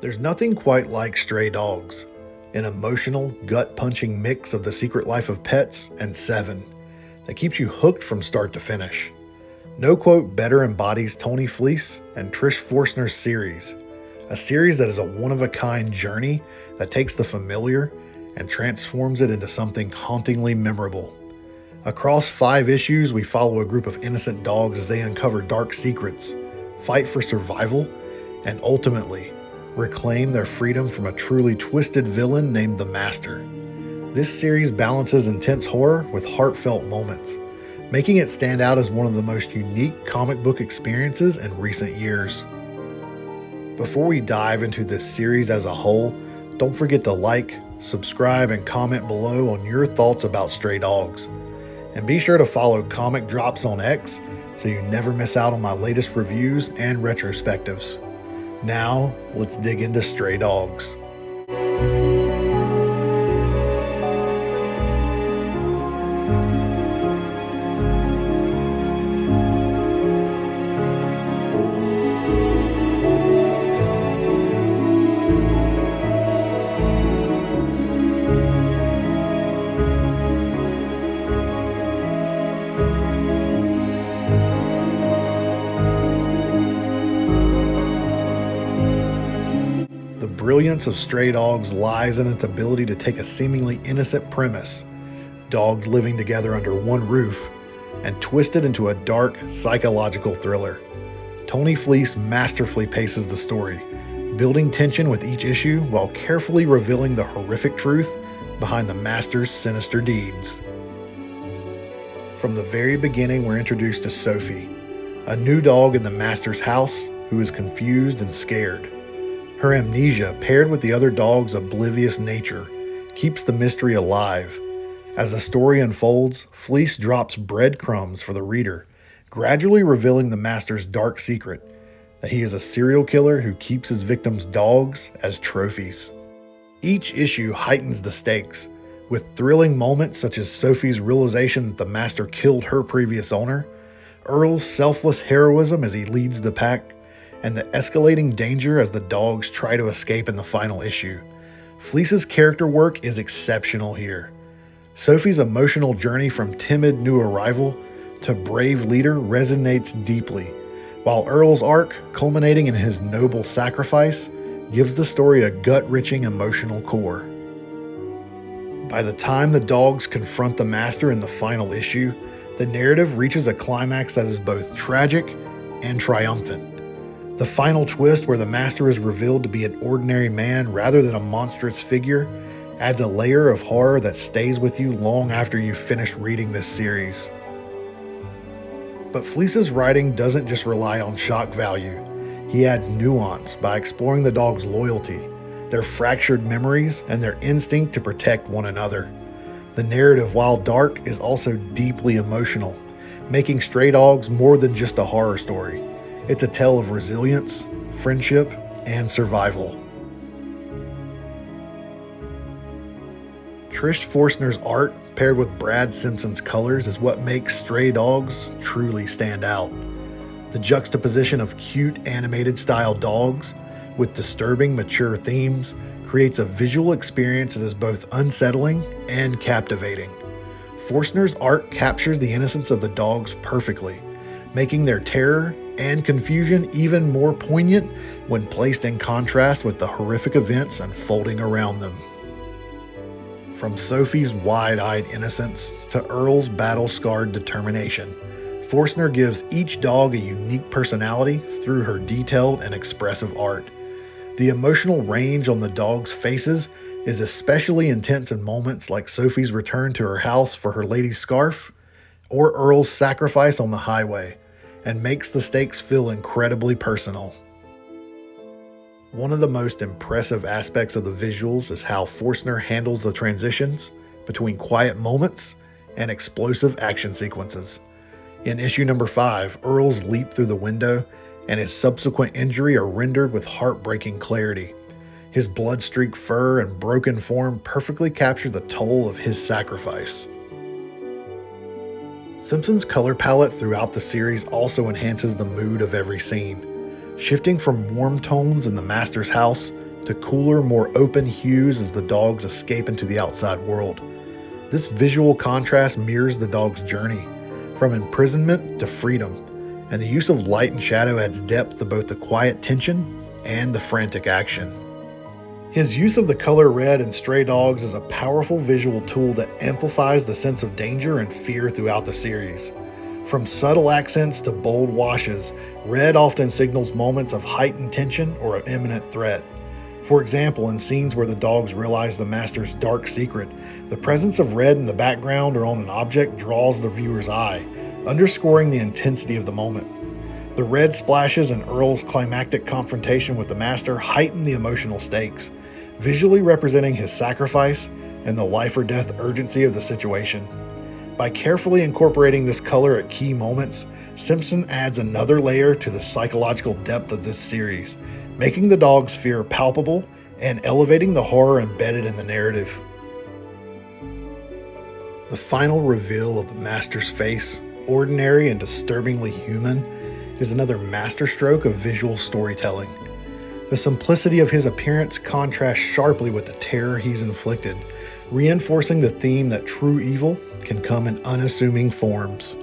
There's nothing quite like Stray Dogs, an emotional, gut punching mix of The Secret Life of Pets and Seven that keeps you hooked from start to finish. No quote better embodies Tony Fleece and Trish Forstner's series, a series that is a one of a kind journey that takes the familiar and transforms it into something hauntingly memorable. Across 5 issues, we follow a group of innocent dogs as they uncover dark secrets, fight for survival, and ultimately reclaim their freedom from a truly twisted villain named the Master. This series balances intense horror with heartfelt moments, making it stand out as one of the most unique comic book experiences in recent years. Before we dive into this series as a whole, don't forget to like, subscribe, and comment below on your thoughts about Stray Dogs. And be sure to follow Comic Drops on X so you never miss out on my latest reviews and retrospectives. Now, let's dig into Stray Dogs. The brilliance of Stray Dogs lies in its ability to take a seemingly innocent premise, dogs living together under one roof, and twist it into a dark, psychological thriller. Tony Fleece masterfully paces the story, building tension with each issue while carefully revealing the horrific truth behind the Master's sinister deeds. From the very beginning, we're introduced to Sophie, a new dog in the Master's house who is confused and scared. Her amnesia, paired with the other dog's oblivious nature, keeps the mystery alive. As the story unfolds, Fleece drops breadcrumbs for the reader, gradually revealing the Master's dark secret, that he is a serial killer who keeps his victims' dogs as trophies. Each issue heightens the stakes, with thrilling moments such as Sophie's realization that the Master killed her previous owner, Earl's selfless heroism as he leads the pack, and the escalating danger as the dogs try to escape in the final issue. Fleece's character work is exceptional here. Sophie's emotional journey from timid new arrival to brave leader resonates deeply, while Earl's arc, culminating in his noble sacrifice, gives the story a gut-wrenching emotional core. By the time the dogs confront the Master in the final issue, the narrative reaches a climax that is both tragic and triumphant. The final twist, where the Master is revealed to be an ordinary man rather than a monstrous figure, adds a layer of horror that stays with you long after you've finished reading this series. But Fleece's writing doesn't just rely on shock value. He adds nuance by exploring the dogs' loyalty, their fractured memories, and their instinct to protect one another. The narrative, while dark, is also deeply emotional, making Stray Dogs more than just a horror story. It's a tale of resilience, friendship, and survival. Trish Forstner's art, paired with Brad Simpson's colors, is what makes Stray Dogs truly stand out. The juxtaposition of cute animated style dogs with disturbing mature themes creates a visual experience that is both unsettling and captivating. Forstner's art captures the innocence of the dogs perfectly, making their terror and confusion even more poignant when placed in contrast with the horrific events unfolding around them. From Sophie's wide-eyed innocence to Earl's battle-scarred determination, Forstner gives each dog a unique personality through her detailed and expressive art. The emotional range on the dogs' faces is especially intense in moments like Sophie's return to her house for her lady's scarf, or Earl's sacrifice on the highway, and makes the stakes feel incredibly personal. One of the most impressive aspects of the visuals is how Forstner handles the transitions between quiet moments and explosive action sequences. In issue number 5, Earl's leap through the window and his subsequent injury are rendered with heartbreaking clarity. His blood-streaked fur and broken form perfectly capture the toll of his sacrifice. Simpson's color palette throughout the series also enhances the mood of every scene, shifting from warm tones in the Master's house to cooler, more open hues as the dogs escape into the outside world. This visual contrast mirrors the dog's journey, from imprisonment to freedom, and the use of light and shadow adds depth to both the quiet tension and the frantic action. His use of the color red in Stray Dogs is a powerful visual tool that amplifies the sense of danger and fear throughout the series. From subtle accents to bold washes, red often signals moments of heightened tension or an imminent threat. For example, in scenes where the dogs realize the master's dark secret, the presence of red in the background or on an object draws the viewer's eye, underscoring the intensity of the moment. The red splashes in Earl's climactic confrontation with the master heighten the emotional stakes, visually representing his sacrifice and the life or death urgency of the situation. By carefully incorporating this color at key moments, Simpson adds another layer to the psychological depth of this series, making the dog's fear palpable and elevating the horror embedded in the narrative. The final reveal of the master's face, ordinary and disturbingly human, is another masterstroke of visual storytelling. The simplicity of his appearance contrasts sharply with the terror he's inflicted, reinforcing the theme that true evil can come in unassuming forms.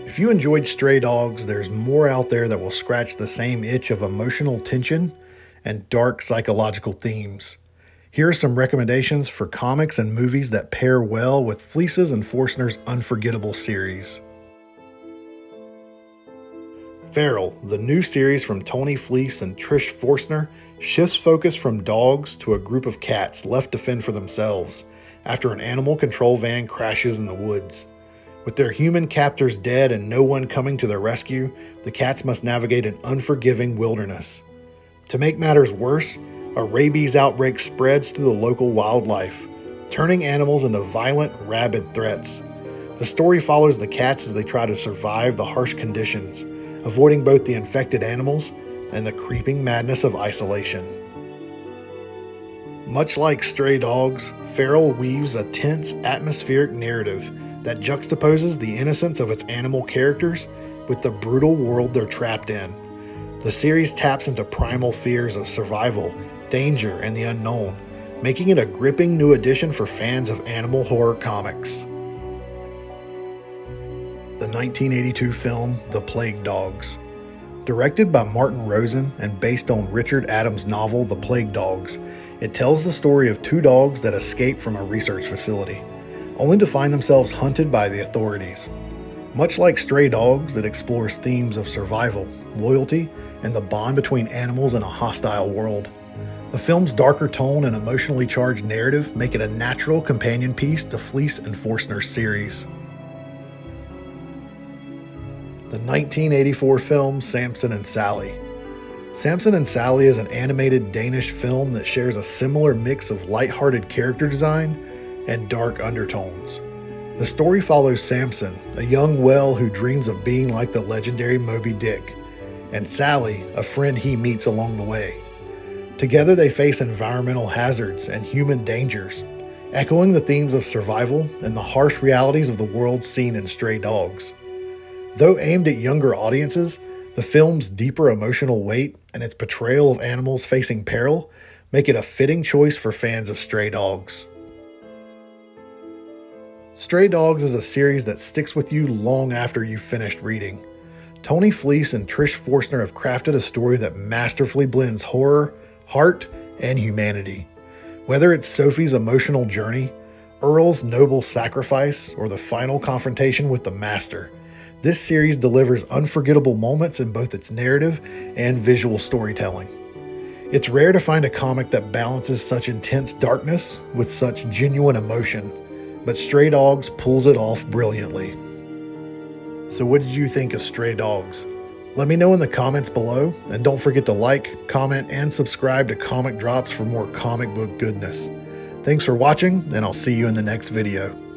If you enjoyed Stray Dogs, there's more out there that will scratch the same itch of emotional tension and dark psychological themes. Here are some recommendations for comics and movies that pair well with Fleece's and Forstner's unforgettable series. Feral, the new series from Tony Fleece and Trish Forstner, shifts focus from dogs to a group of cats left to fend for themselves after an animal control van crashes in the woods. With their human captors dead and no one coming to their rescue, the cats must navigate an unforgiving wilderness. To make matters worse, a rabies outbreak spreads through the local wildlife, turning animals into violent, rabid threats. The story follows the cats as they try to survive the harsh conditions, avoiding both the infected animals and the creeping madness of isolation. Much like Stray Dogs, Feral weaves a tense, atmospheric narrative that juxtaposes the innocence of its animal characters with the brutal world they're trapped in. The series taps into primal fears of survival, danger, and the unknown, making it a gripping new addition for fans of animal horror comics. The 1982 film The Plague Dogs. Directed by Martin Rosen and based on Richard Adams' novel The Plague Dogs, it tells the story of two dogs that escape from a research facility, only to find themselves hunted by the authorities. Much like Stray Dogs, it explores themes of survival, loyalty, and the bond between animals in a hostile world. The film's darker tone and emotionally charged narrative make it a natural companion piece to Fleece and Forstner's series. The 1984 film Samson and Sally. Samson and Sally is an animated Danish film that shares a similar mix of lighthearted character design and dark undertones. The story follows Samson, a young whale who dreams of being like the legendary Moby Dick, and Sally, a friend he meets along the way. Together they face environmental hazards and human dangers, echoing the themes of survival and the harsh realities of the world seen in Stray Dogs. Though aimed at younger audiences, the film's deeper emotional weight and its portrayal of animals facing peril make it a fitting choice for fans of Stray Dogs. Stray Dogs is a series that sticks with you long after you've finished reading. Tony Fleece and Trish Forstner have crafted a story that masterfully blends horror, heart, and humanity. Whether it's Sophie's emotional journey, Earl's noble sacrifice, or the final confrontation with the Master, this series delivers unforgettable moments in both its narrative and visual storytelling. It's rare to find a comic that balances such intense darkness with such genuine emotion, but Stray Dogs pulls it off brilliantly. So what did you think of Stray Dogs? Let me know in the comments below, and don't forget to like, comment, and subscribe to Comic Drops for more comic book goodness. Thanks for watching, and I'll see you in the next video.